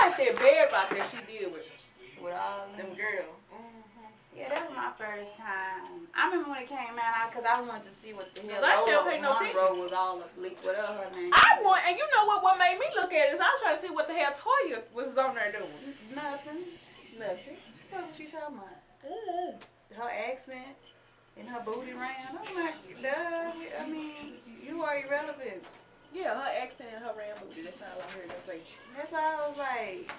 like that bedrock that she did with all them girls. Yeah, that was my first time. I remember when it came out because I wanted to see what the hell Monroe was all up, whatever her name. And you know what made me look at it is I was trying to see what the hell Toya was on there doing. Nothing. What was she talking about? Her accent and her booty round. I'm like, duh. I mean, you are irrelevant. Yeah, her accent and her round booty. That's all I heard her say. That's why I was like,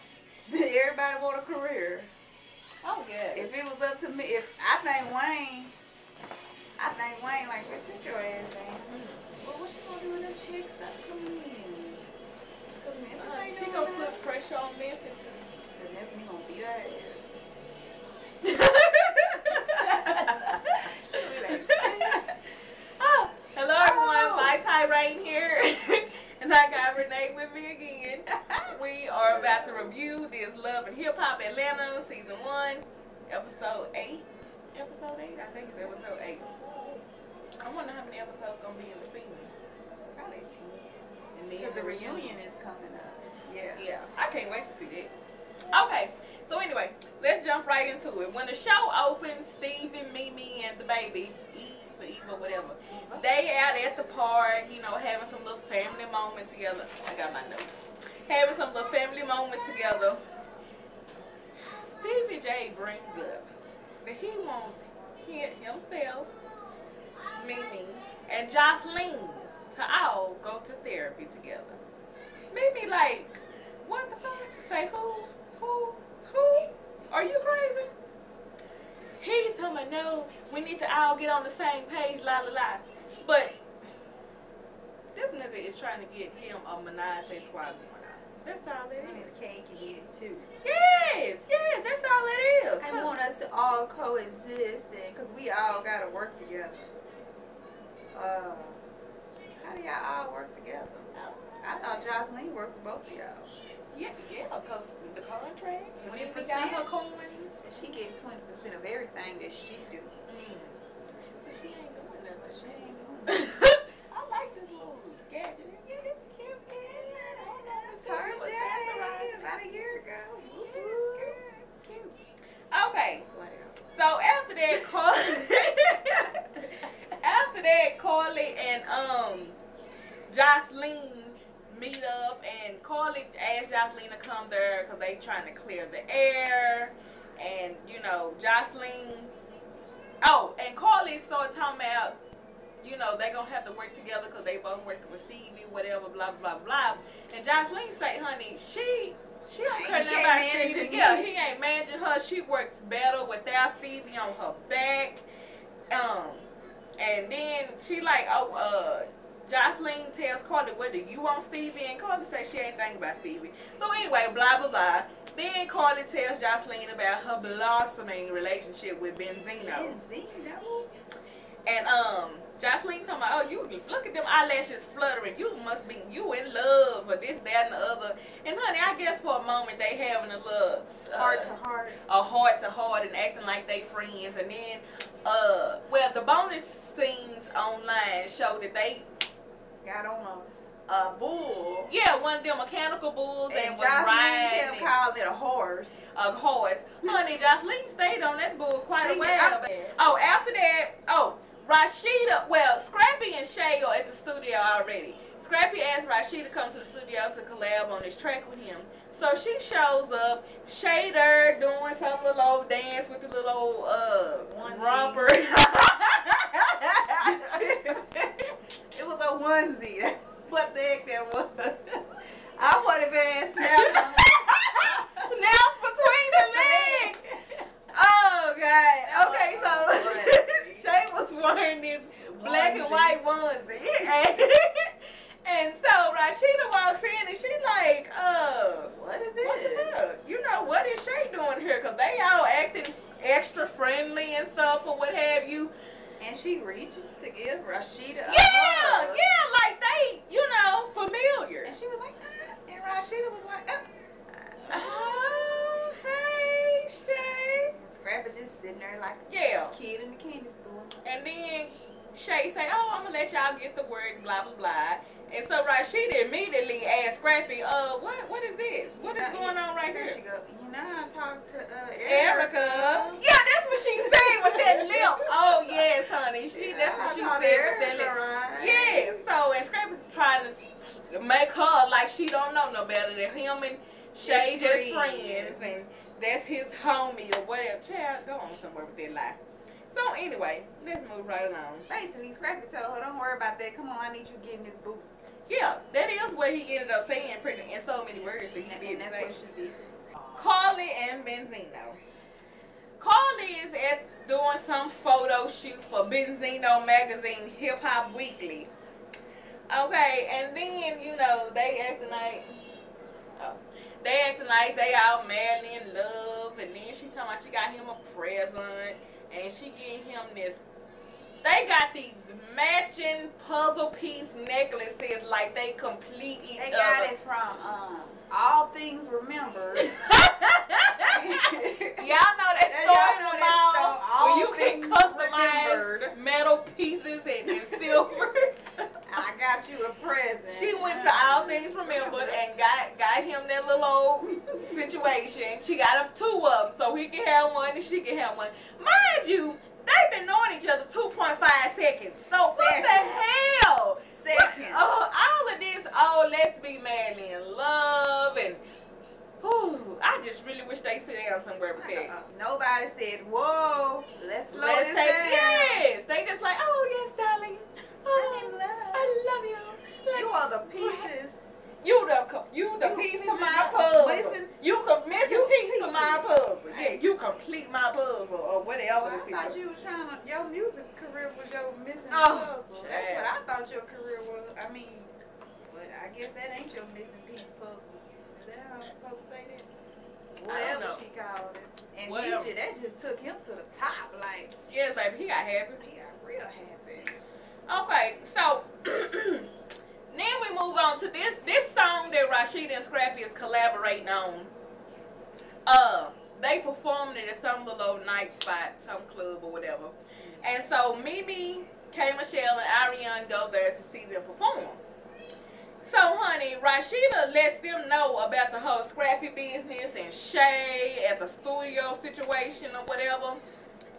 everybody want a career. Oh yeah. If it was up to me, I think Wayne like, bitch, what's your ass name? Well, what she gonna do with them chicks that coming in? She gonna put pressure on Memphis. And that's me gonna beat her ass. Oh, hello everyone, my Tyrane here. And I got Renee with me again. We are about to review this Love and Hip Hop Atlanta Season 1, Episode 8. Episode 8? I think it's Episode 8. I wonder how many episodes gonna be in the season. Probably 10. And then because the reunion is coming up. Yeah. I can't wait to see that. Okay. So anyway, let's jump right into it. When the show opens, Steve and Mimi and the baby, Eva, whatever, they out at the park, you know, having some little family moments together. I got my notes. Having some little family moments together. Stevie J brings up that he wants himself, Mimi, and Jocelyn to all go to therapy together. Mimi like, what the fuck? Say who? Are you crazy? He's telling me, no, we need to all get on the same page, la la la. But this nigga is trying to get him a menage a trois going on. That's all it is. And his cake can get it too. Yes, that's all it is. I want us to all coexist, because we all gotta work together. How do y'all all work together? I thought Jocelyn worked for both of y'all. Yeah, because the contract, 20%. got her coins. She get 20% of everything that she do. But she ain't doing nothing. She ain't doing nothing. I like this little gadget. Yeah, it's cute. It's her, about a year ago. It's cute. Okay. So after that, Carly and Jocelyn meet up, and Carly asked Jocelyn to come there because they trying to clear the air, and you know Jocelyn. Oh, and Carly started talking about, you know, they gonna have to work together because they both working with Stevie, whatever, blah blah blah. And Jocelyn say, honey, she don't care nothing about Stevie. Yeah, he ain't managing her. She works better without Stevie on her back. And then she like, Jocelyn tells Carly, what do you want Stevie? And Carly says she ain't thinking about Stevie. So anyway, blah, blah, blah. Then Carly tells Jocelyn about her blossoming relationship with Benzino. And Jocelyn talking about, oh, you look at them eyelashes fluttering. You must be, you in love or this, that, and the other. And honey, I guess for a moment they having a love. Heart-to-heart. A heart-to-heart and acting like they friends. And then, well, the bonus scenes online show that they got on a bull. Yeah, one of them mechanical bulls, and was riding. Jocelyn kept calling it a horse. A horse. Honey, Jocelyn stayed on that bull quite a while. Oh, after that, Rasheeda, well, Scrappy and Shay are at the studio already. Scrappy asked Rasheeda to come to the studio to collab on this track with him. So she shows up, Shay there doing some little old dance with the little old romper. It was a onesie. What the heck that was? I would have been snapped. Snaps between the legs. Oh God. Okay, so Shay was wearing this black and white onesie. And so Rasheeda walks in and she's like, what is this? What the hell? You know, what is Shay doing here? Because they all acting extra friendly and stuff or what have you. And she reaches to give Rasheeda a hug. Yeah, like they, you know, familiar. And she was like, and Rasheeda was like, oh, hey, Shay. Scrappy just sitting there like a kid in the candy store. And then Shay say, oh, I'm going to let y'all get the word, blah, blah, blah. And so Rasheeda immediately asked Scrappy, what is this? What is going on right here? She go, you know, I talked to Erica. Yeah, that's what she said with that lip. Oh yes, honey. That's what she said with that lip. Right? Yeah. So and Scrappy's trying to make her like she don't know no better than him and Shay just friends, and that's his homie or whatever. Child, go on somewhere with that lie. So anyway, let's move right along. Basically, Scrappy told her, don't worry about that. Come on, I need you to get in this booth. Yeah, that is what he ended up saying pretty in so many words that he didn't that's say. What she did. Carly and Benzino. Carly is doing some photo shoot for Benzino magazine, Hip Hop Weekly. Okay, and then, you know, they acting like they all madly in love, and then she talking about she got him a present, and she getting him this. They got these matching puzzle piece necklaces like they complete each other. They got it from All Things Remembered. Y'all know that story about where you can customize metal pieces and silvers. I got you a present. She went to All Things Remembered and got him that little old situation. She got him 2 of them, so he can have one and she can have one. Mind you, they've been knowing each other 2.5 seconds. So what the hell? Seconds. All of this, let's be madly in love, and I just really wish they sit down somewhere with that. Nobody said, whoa, let's slow this down. Yes, they just like, oh yes, darling. I'm in love. I love you. You are the pieces. You the piece to my puzzle. Listen, you missing piece to my puzzle. Yeah, you complete my puzzle or whatever. I thought you was trying to, your music career was your missing puzzle. That's what I thought your career was. I mean, but I guess that ain't your missing piece puzzle. Is that how I'm supposed to say that? Whatever she called it. And DJ, that just took him to the top. Like, yes, baby, he got happy. He got real happy. Okay, so then we move on to this song that Rasheeda and Scrappy is collaborating on. They performed it at some little old night spot, some club or whatever. And so Mimi, K. Michelle, and Ariane go there to see them perform. So, honey, Rasheeda lets them know about the whole Scrappy business and Shay at the studio situation or whatever.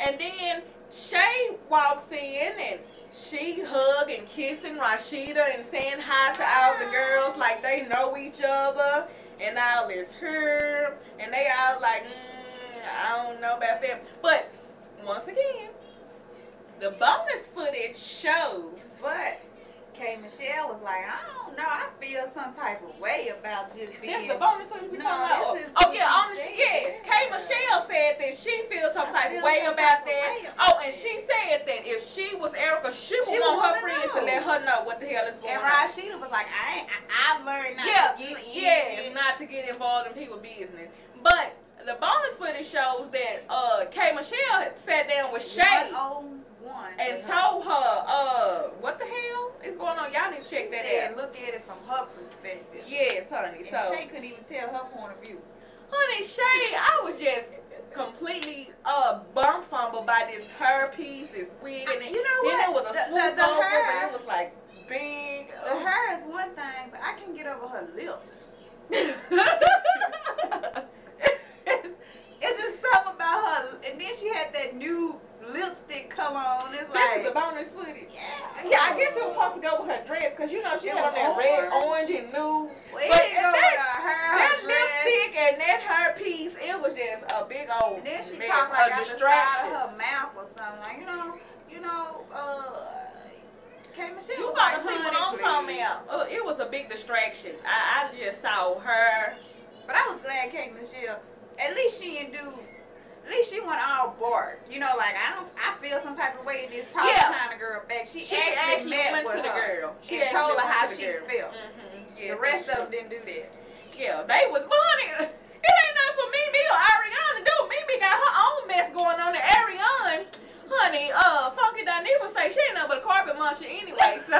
And then Shay walks in and she hug and kissing Rasheeda and saying hi to all the girls like they know each other and all is her. And they all like, I don't know about that. But, once again, the bonus footage shows. But K. Michelle was like, I don't know, I feel some type of way about just being. That's the bonus footage we talking about. Yes. K. Michelle said that she feels some type of way about that. And she said that if she was Erica, she would want her friends to let her know what the hell is going on. And Rasheeda was like, I've learned not to get not to get involved in people's business. But the bonus footage shows that K. Michelle had sat down with Shay and told her, what the hell is going on? Y'all need to check that out. Look at it from her perspective. Yes, honey. And Shay couldn't even tell her point of view. Honey, Shay, I was just completely bum fumbled by this hair piece, this wig, and you know what? Then it was a swoop over, and it was like big. The hair is one thing, but I can't get over her lips. It's just something about her, and then she had that new lipstick color on. It's this is the bonus footage. Yeah, I guess it was supposed to go with her dress because you know she had on that red, orange, and nude. Well, but that lipstick and that hair piece, it was just a big old and then she talked like out the side of her mouth or something. Like K. Michelle. You got to see what I'm talking about. It was a big distraction. I just saw her. But I was glad K. Michelle. At least she didn't do. At least she went all bark. You know, like I feel some type of way in this talking kind of girl back. She actually went to the girl. She told her how she felt. Yes, the rest of them didn't do that. Yeah, they was honey. It ain't nothing for Mimi or Ariane to do. Mimi got her own mess going on. And Ariane, honey, Funky Dineva say she ain't nothing but a carpet muncher anyway. So,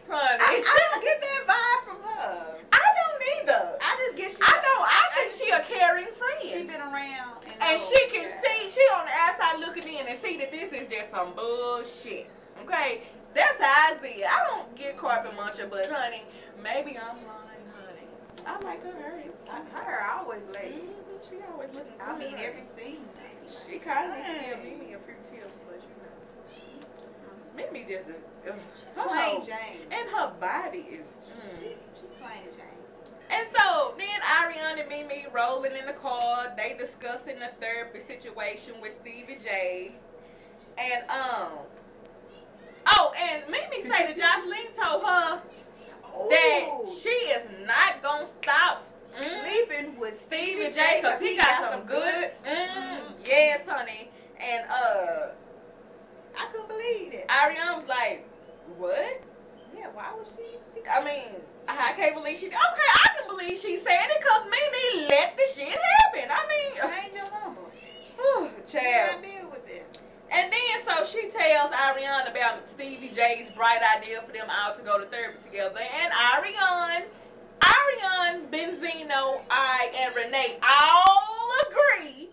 honey, I don't get that vibe from her. I don't either. I just get I think she a caring friend. She been around and she can see. She on the outside looking in and see that this is just some bullshit. Okay, that's size is. I don't get carpet muncher, but honey, maybe I'm lying, honey. I like her. Her always late. She always looking good. I mean, every scene. She kind of needs to give Mimi a few tips, but you know. Mimi just she's plain Jane. And her body is. She's plain Jane. And so then Ariana and Mimi rolling in the car. They discussing the therapy situation with Stevie J. And and Mimi say that Jocelyn told her that she is not gonna stop sleeping with Stevie J because he got some good. Yes, honey. And I couldn't believe it. Ariana was like, what? Yeah, why was she? I mean, I can't believe she did. Okay, I can believe she said it because Mimi let the shit happen. I mean, change your number. Child. Deal with it. And then so she tells Ariana about Stevie J's bright idea for them all to go to therapy together. And Ariana, Benzino, and Renee all agree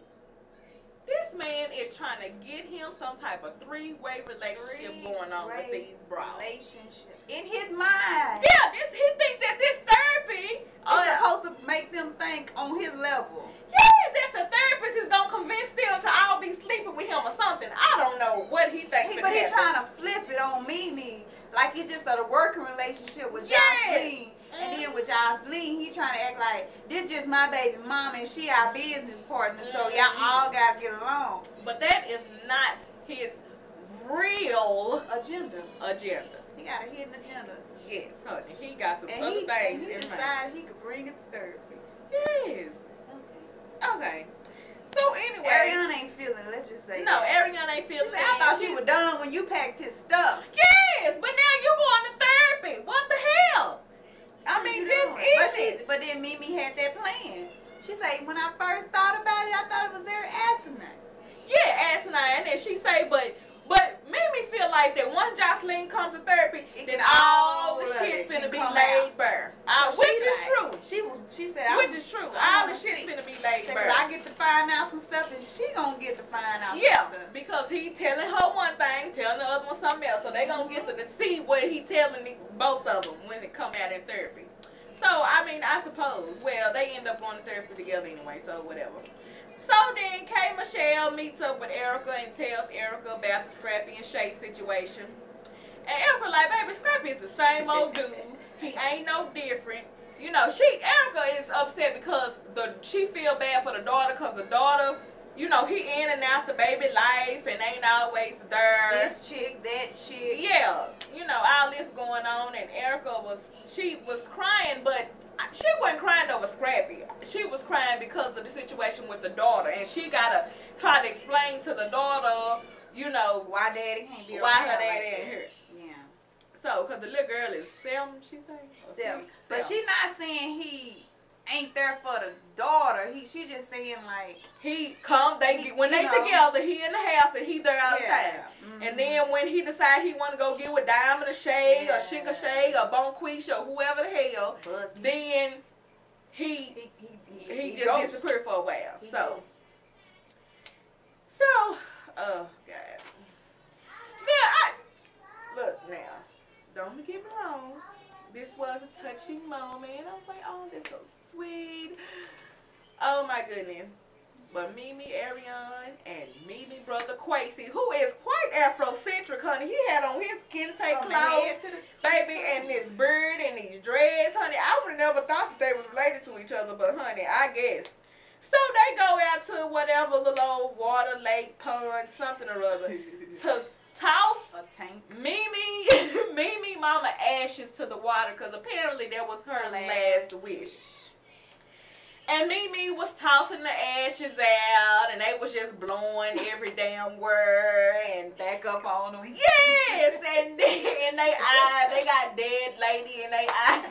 this man is trying to get him some type of three-way relationship going on with these bros. Relationship in his mind. Yeah, he thinks that this therapy is supposed to make them think on his level. Yes, that the therapist is gonna convince them to all be sleeping with him or something. I don't know what he thinks. But he's trying to flip it on Mimi, like it's just a working relationship with Jocelyn. And then with Jocelyn, he trying to act like this just my baby mama and she our business partner, so y'all all gotta get along. But that is not his real agenda. He got a hidden agenda. Yes, honey. He got some other things and he decided he could bring it to therapy. Yes. Okay. So anyway, Ariana ain't feeling it. Let's just say. No, Ariana ain't feeling it. I thought you were done when you packed his stuff. Yes, but now you going to therapy. What the hell? I mean, But then Mimi had that plan. She said, when I first thought about it, I thought it was very asinine. Yeah, asinine. And she say, but Mimi feel like that once Jocelyn comes to therapy, then all the shit finna be laid bare. Which is true. She said, which is true. All the shit finna be laid bare. I get to find out some stuff, and she gonna get to find out some stuff. Because he telling her one thing, telling the other one something else. So they gonna get to see what he telling both of them when it come out in therapy. So, I mean, I suppose, well, they end up going to therapy together anyway, so whatever. So then K. Michelle meets up with Erica and tells Erica about the Scrappy and Shay situation. And Erica like, baby, Scrappy is the same old dude. He ain't no different. You know, Erica is upset because she feel bad for the daughter because the daughter, you know, he in and out the baby life and ain't always there. This chick, that chick. Yeah, you know, all this going on, and Erica was crying, but she wasn't crying over Scrappy. She was crying because of the situation with the daughter, and she gotta try to explain to the daughter, you know, why daddy can't be around. Why her daddy ain't here. Yeah. So, because the little girl is 7, she say? 7. But she not saying he ain't there for the daughter. She just saying like when they together, he in the house and he there all the time. And then when he decide he want to go get with Diamond or Shay or Shika Shay or Bonquisha or whoever the hell, then he just disappeared for a while. Oh God. Look now, don't get me wrong. This was a touching moment. I was like, oh, this so sweet. Oh my goodness. But Mimi, Ariane, and Mimi brother Quasi, who is quite Afrocentric, honey. He had on his kente clothes, baby, and this beard and these dreads, honey. I would have never thought that they was related to each other, but honey, I guess. So they go out to whatever little old water, lake, pond, something or other, to toss a tank. Mimi mama ashes to the water because apparently that was her last wish. And Mimi was tossing the ashes out, and they was just blowing every damn word and back up on them. Yes, and then they got dead lady in they eye.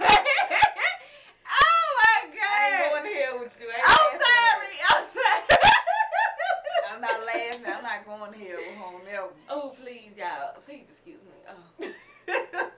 Oh my God! I ain't going here with you. I'm sorry. I'm not laughing. I'm not going here with home ever. Oh please, y'all. Please excuse me. Oh.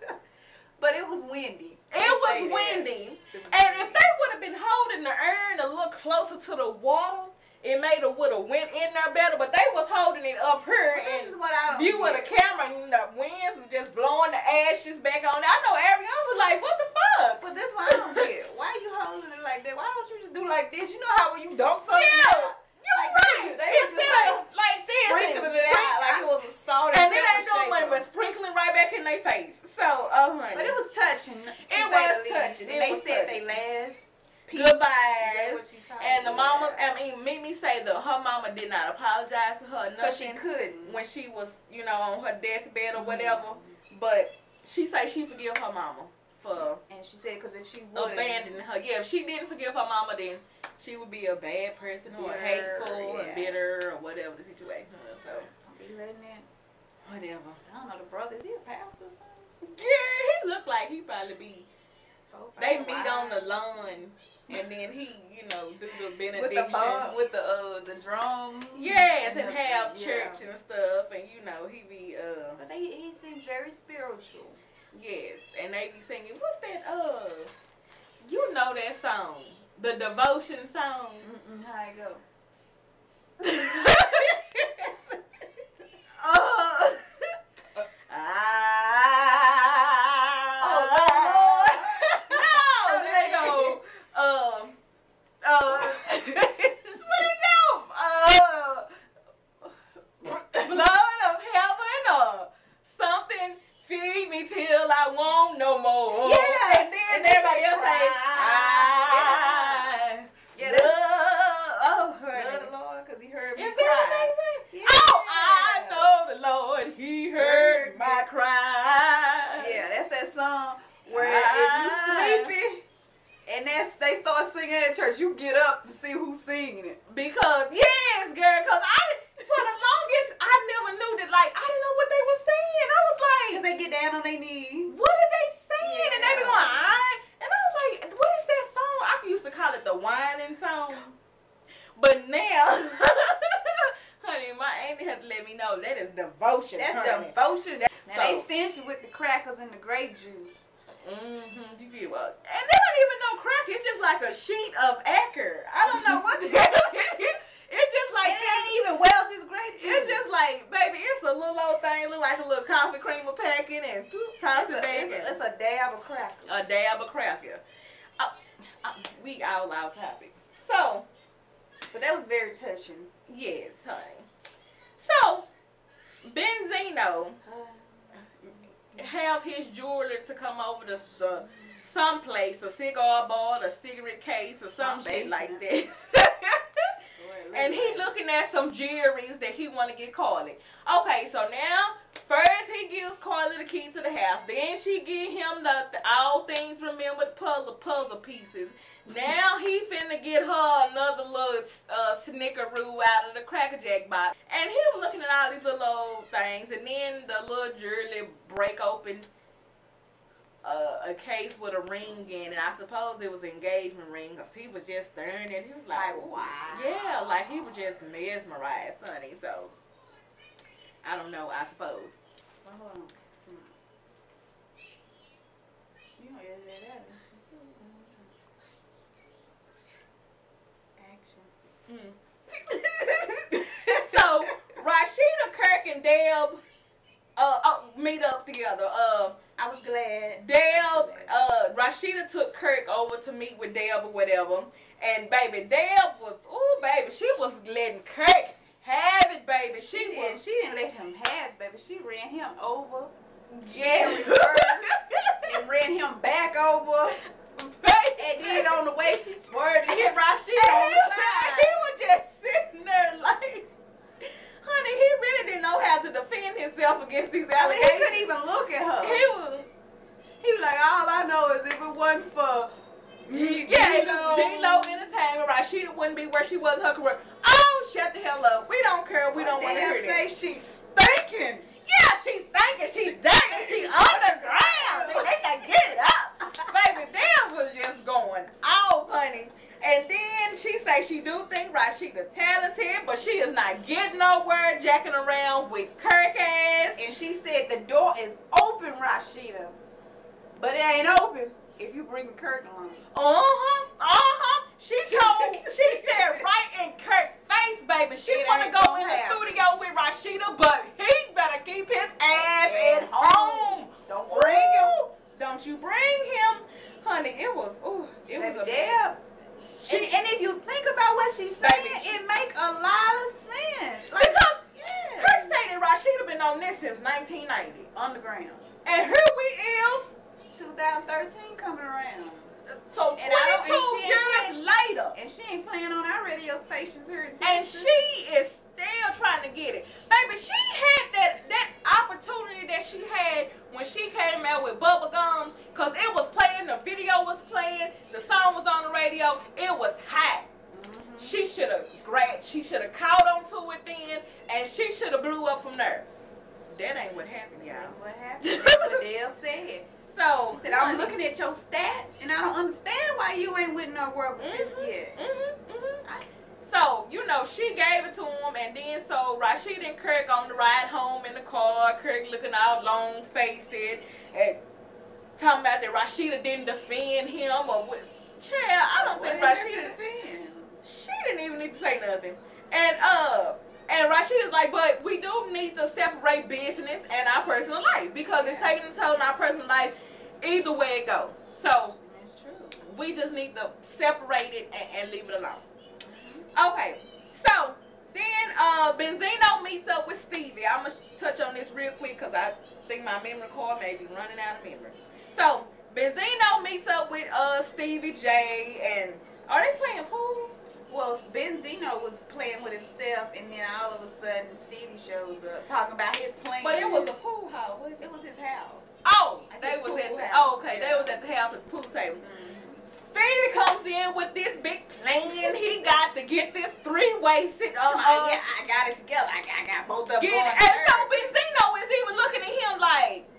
But it was windy. It was windy. And if they would have been holding the urn a little closer to the water, it made her would have went in there better, but they was holding it up here and view of the camera, and the winds was just blowing the ashes back on. I know Ariana was like, what the fuck? But that's why I don't get it. Why you holding it like that? Why don't you just do like this? You know how when you dunk something out? You're like right. They just like this. Sprinkling it out like it was a salt and it ain't doing nothing but sprinkling right back in their face. So, oh honey. But it was touching. It was touching. And they said they last. Goodbyes. And the mama, I mean, Mimi say that her mama did not apologize to her. Because she couldn't. When she was, you know, on her deathbed or whatever. But she say she forgive her mama for. And she said because if she would. Abandoning her. Yeah, if she didn't forgive her mama, then she would be a bad person or hateful or bitter or whatever the situation was. So. I'll be letting it. Whatever. I don't know the brother. Is he a pastor or something? Yeah, he looked like he probably be. They meet on the lawn, and then he, you know, do the benediction with the drums. Yes, and have church and stuff, and you know he be But he seems very spiritual. Yes, and they be singing. What's that? You know that song, the devotion song. How it go? You get up to see who's singing it. Because, yes, girl, because for the longest, I never knew that, like, I didn't know what they were saying. I was like. Because they get down on their knees. What are they saying? Yeah. And they be going, and I was like, what is that song? I used to call it the whining song. But now, honey, my auntie had to let me know that is devotion. That's devotion. Now they stench with the crackers and the grape juice. You get what? And they don't even know crack. It's just like a sheet of acker. I don't know what the hell it is. It's just like it ain't even Welch's grape juice. It's just like, baby, it's a little old thing, look like a little coffee creamer packet, and toss it back. It's a dab of cracker. A dab of cracker. We all out topic. So, but that was very touching. Yes, honey. So, Benzino have his jeweler to come over to someplace, a cigar bar, a cigarette case, or some shit like this. And he looking at some jewelries that he want to get Carly. Okay, so now, first he gives Carly the key to the house. Then she give him the all things remembered puzzle pieces. Now he finna get her another little snickeroo out of the Cracker Jack box. And he was looking at all these little old things. And then the little jewelry break open a case with a ring in it. I suppose it was an engagement ring because he was just staring at it. He was like, wow. Yeah, like he was just mesmerized, honey. So, I don't know, I suppose. Well, hold on. You know, So Rasheeda, Kirk, and Deb meet up together. I was glad. Rasheeda took Kirk over to meet with Deb or whatever, and baby, Deb was, oh baby, she was letting Kirk have it, baby. She didn't let him have it, baby. She ran him over. Yeah, and ran him back over. And then on the way she swerved and hit Rasheeda on the side. He was just sitting there like, honey, he really didn't know how to defend himself against these allegations. He couldn't even look at her. He was like, all I know is if it wasn't for D-Lo Entertainment, Rasheeda wouldn't be where she was in her career. Oh, shut the hell up. We don't care. We don't want to hear that. She's stinking. Yeah, she's thinking, she's dirty, she's on the ground. They can get it up. Baby, Deb was just going off, honey. And then she say she do think Rasheeda talented, but she is not getting nowhere jacking around with Kirk ass. And she said the door is open, Rasheeda. But it ain't open if you bring Kirk along. She said right in Kirk's face. baby. She want to go in the studio with Rasheeda, but he better keep his ass at home. Don't bring him. Don't you bring him. Honey, it was a Deb. And if you think about what she's saying, it make a lot of sense. Like, because Kirk say that Rasheeda been on this since 1990. Underground. And here we is. 2013 coming around. So 22 years later. And she ain't playing on our radio stations here in Texas. And she is still trying to get it. Baby, she had that opportunity that she had when she came out with Bubblegum, because it was playing, the video was playing, the song was on the radio, it was hot. She should have caught onto it then, and she should have blew up from there. That ain't what happened, y'all. What happened? That's what Deb said. So she said, I'm looking at your stats, and I don't understand why you ain't with no work with this yet. So, you know, she gave it to him, and then so Rasheeda and Kirk on the ride home in the car, Kirk looking all long-faced and talking about that Rasheeda didn't defend him or what. Child, I don't think Rasheeda defend. She didn't even need to say nothing. And Rasheeda's like, but we do need to separate business and our personal life, because it's taking a toll on our personal life either way it goes. So that's true. We just need to separate it and leave it alone. Okay, so then Benzino meets up with Stevie. I'm going to touch on this real quick because I think my memory card may be running out of memory. So Benzino meets up with Stevie J, and are they playing pool? Well, Benzino was playing with himself, and then all of a sudden Stevie shows up talking about his plan. But it was a pool house. It was his house. Oh, they was at the house. Oh, okay, yeah. They was at the house at the pool table. Stevie comes in with this big plan. He got to get this three-way sit. Yeah, I got it together. I got both of them. And so Benzino is even looking at him like,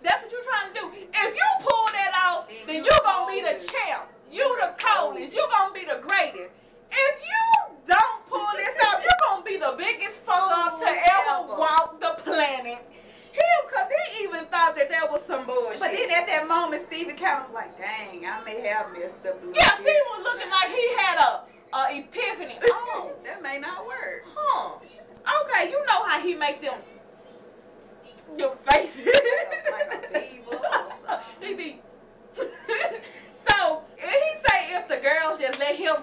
that's what you're trying to do. If you pull that out, then you're going to be the champ. You the coldest. You're going to be the greatest. If you don't pull this out, you're going to be the biggest fuck up to ever walk the planet. Because he even thought that there was some bullshit. But then at that moment, Stevie kind of was like, dang, I may have messed up a little Yeah, Stevie was looking like he had a epiphany. Oh, that may not work. Huh. Okay, you know how he make them faces. Like a evil or something. He be... So, he say if the girls just let him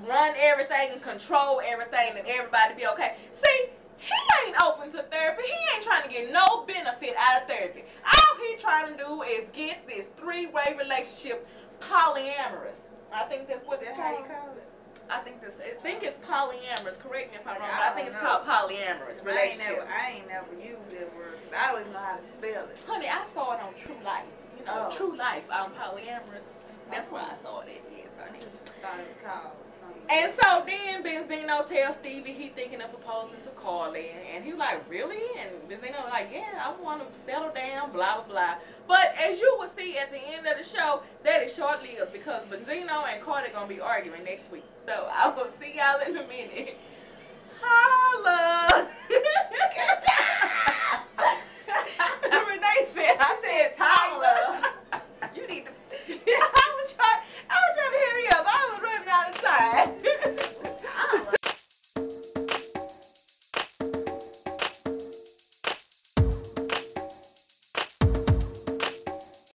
run everything and control everything, then everybody be okay. See, he ain't open to therapy. He ain't trying to get no benefit out of therapy. All he trying to do is get this three-way relationship polyamorous. I think that's what it's called. How you call it? I think it's polyamorous. Correct me if I'm wrong, but I think it's called polyamorous relationship. I ain't never used that word. I don't even know how to spell it. Honey, I saw it on True Life. You know, True Life, polyamorous. That's where I saw it. Yes, honey. Thought it was called. And so then Benzino tells Stevie he thinking of proposing to Carly, and he's like, really? And Benzino was like, yeah, I want to settle down, blah, blah, blah. But as you will see at the end of the show, that is short-lived because Benzino and Carly going to be arguing next week. So I will see y'all in a minute. Holla! Renee said, I said Tyler.